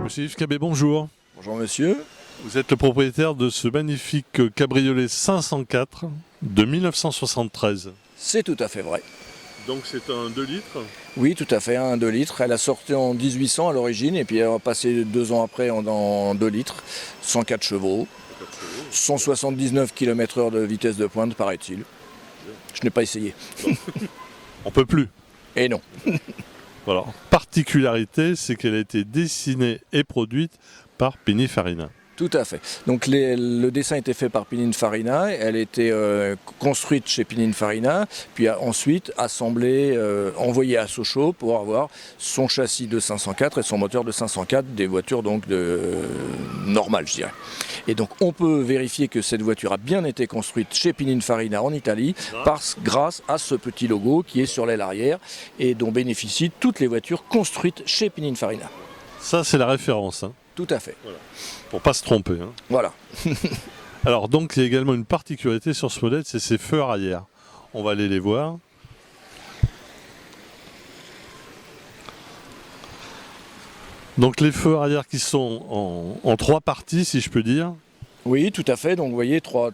Monsieur Yves Cabet, bonjour. Bonjour monsieur. Vous êtes le propriétaire de ce magnifique cabriolet 504 de 1973. C'est tout à fait vrai. Donc c'est un 2 litres. Oui, tout à fait, un 2 litres. Elle a sorti en 1800 à l'origine et puis elle a passé 2 ans après en 2 litres, 104 chevaux, 179 km/h de vitesse de pointe, paraît-il. Je n'ai pas essayé. On peut plus. Et non. Voilà. Particularité, c'est qu'elle a été dessinée et produite par Pininfarina. Tout à fait. Donc le dessin était fait par Pininfarina, elle était construite chez Pininfarina, puis ensuite assemblée, envoyée à Sochaux pour avoir son châssis de 504 et son moteur de 504, des voitures donc normales, je dirais. Et donc on peut vérifier que cette voiture a bien été construite chez Pininfarina en Italie grâce à ce petit logo qui est sur l'aile arrière et dont bénéficient toutes les voitures construites chez Pininfarina. Ça, c'est la référence. Hein. Tout à fait. Voilà. Pour pas se tromper. Hein. Voilà. Alors donc il y a également une particularité sur ce modèle, c'est ses feux arrière. On va aller les voir. Donc les feux arrière qui sont en 3 parties, si je peux dire. Oui, tout à fait. Donc vous voyez trois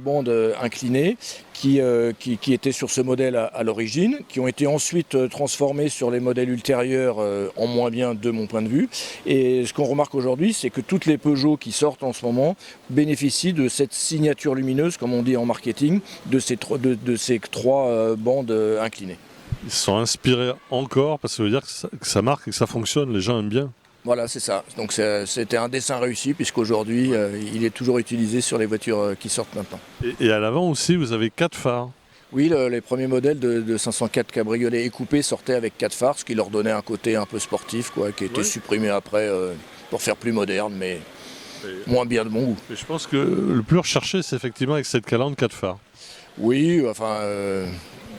bandes inclinées qui étaient sur ce modèle à l'origine, qui ont été ensuite transformées sur les modèles ultérieurs en moins bien de mon point de vue. Et ce qu'on remarque aujourd'hui, c'est que toutes les Peugeot qui sortent en ce moment bénéficient de cette signature lumineuse, comme on dit en marketing, de ces trois bandes inclinées. Ils se sont inspirés encore, parce que ça veut dire que ça marque et que ça fonctionne, les gens aiment bien. Voilà, c'est ça. Donc c'était un dessin réussi puisqu'aujourd'hui il est toujours utilisé sur les voitures qui sortent maintenant. Et à l'avant aussi, vous avez 4 phares. Oui, les premiers modèles de 504 cabriolets et coupés sortaient avec 4 phares, ce qui leur donnait un côté un peu sportif, qui a été supprimé après pour faire plus moderne, mais moins bien de mon goût. Mais je pense que le plus recherché, c'est effectivement avec cette calandre 4 phares. Oui,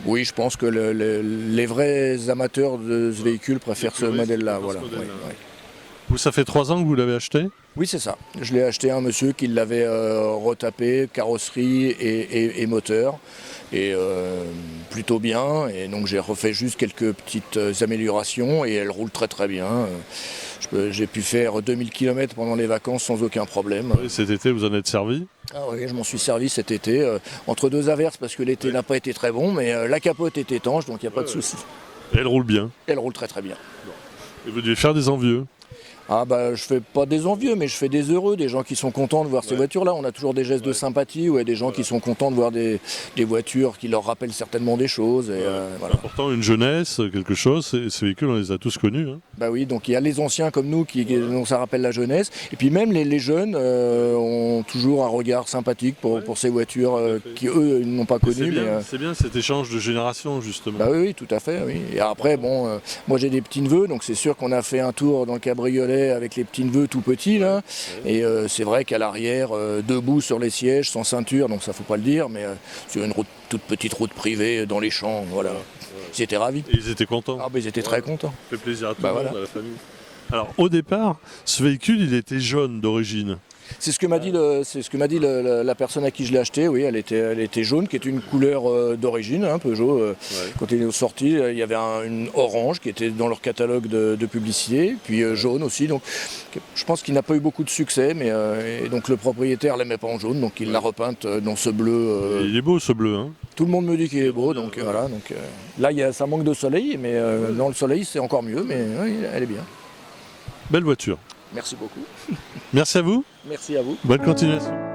oui, je pense que les vrais amateurs de ce véhicule préfèrent ce modèle-là. Voilà. Vous, ça fait 3 ans que vous l'avez acheté ? Oui, c'est ça. Je l'ai acheté à un monsieur qui l'avait retapé, carrosserie et moteur, et plutôt bien. Et donc j'ai refait juste quelques petites améliorations et elle roule très très bien. J'ai pu faire 2000 km pendant les vacances sans aucun problème. Et cet été, vous en êtes servi ? Ah oui, je m'en suis servi cet été, entre 2 averses parce que l'été n'a pas été très bon, mais la capote est étanche, donc il n'y a pas de souci. Et elle roule bien ? Elle roule très très bien. Et vous devez faire des envieux ? Ah bah je fais pas des envieux, mais je fais des heureux, des gens qui sont contents de voir ces voitures-là. On a toujours des gestes de sympathie, des gens qui sont contents de voir des voitures qui leur rappellent certainement des choses. Et, voilà. Pourtant une jeunesse, quelque chose, ces véhicules on les a tous connus. Hein. Bah oui, donc il y a les anciens comme nous dont ça rappelle la jeunesse. Et puis même les jeunes ont toujours un regard sympathique pour ces voitures qui eux n'ont pas connues. C'est bien cet échange de génération justement. Bah oui, tout à fait. Oui. Et après, bon, moi j'ai des petits-neveux, donc c'est sûr qu'on a fait un tour dans le cabriolet avec les petits-neveux tout petits là, et c'est vrai qu'à l'arrière, debout sur les sièges, sans ceinture, donc ça faut pas le dire, mais sur une toute petite route privée dans les champs, voilà. Ils étaient ravis. Et ils étaient contents. Ah ben ils étaient très contents. Ça fait plaisir à tout le monde, à la famille. Alors au départ, ce véhicule il était jaune d'origine. C'est ce que m'a dit, la personne à qui je l'ai acheté. Oui, elle était jaune, qui est une couleur d'origine, Peugeot. Quand il est sorti, il y avait une orange qui était dans leur catalogue de publicité, puis jaune aussi. Donc, je pense qu'il n'a pas eu beaucoup de succès, mais et donc le propriétaire l'aimait pas en jaune, donc il l'a repeinte dans ce bleu. Il est beau ce bleu, hein. Tout le monde me dit qu'il est beau, donc voilà. Donc là, ça manque de soleil, mais dans le soleil, c'est encore mieux, mais elle est bien. Belle voiture. Merci beaucoup. Merci à vous. Merci à vous. Bonne continuation.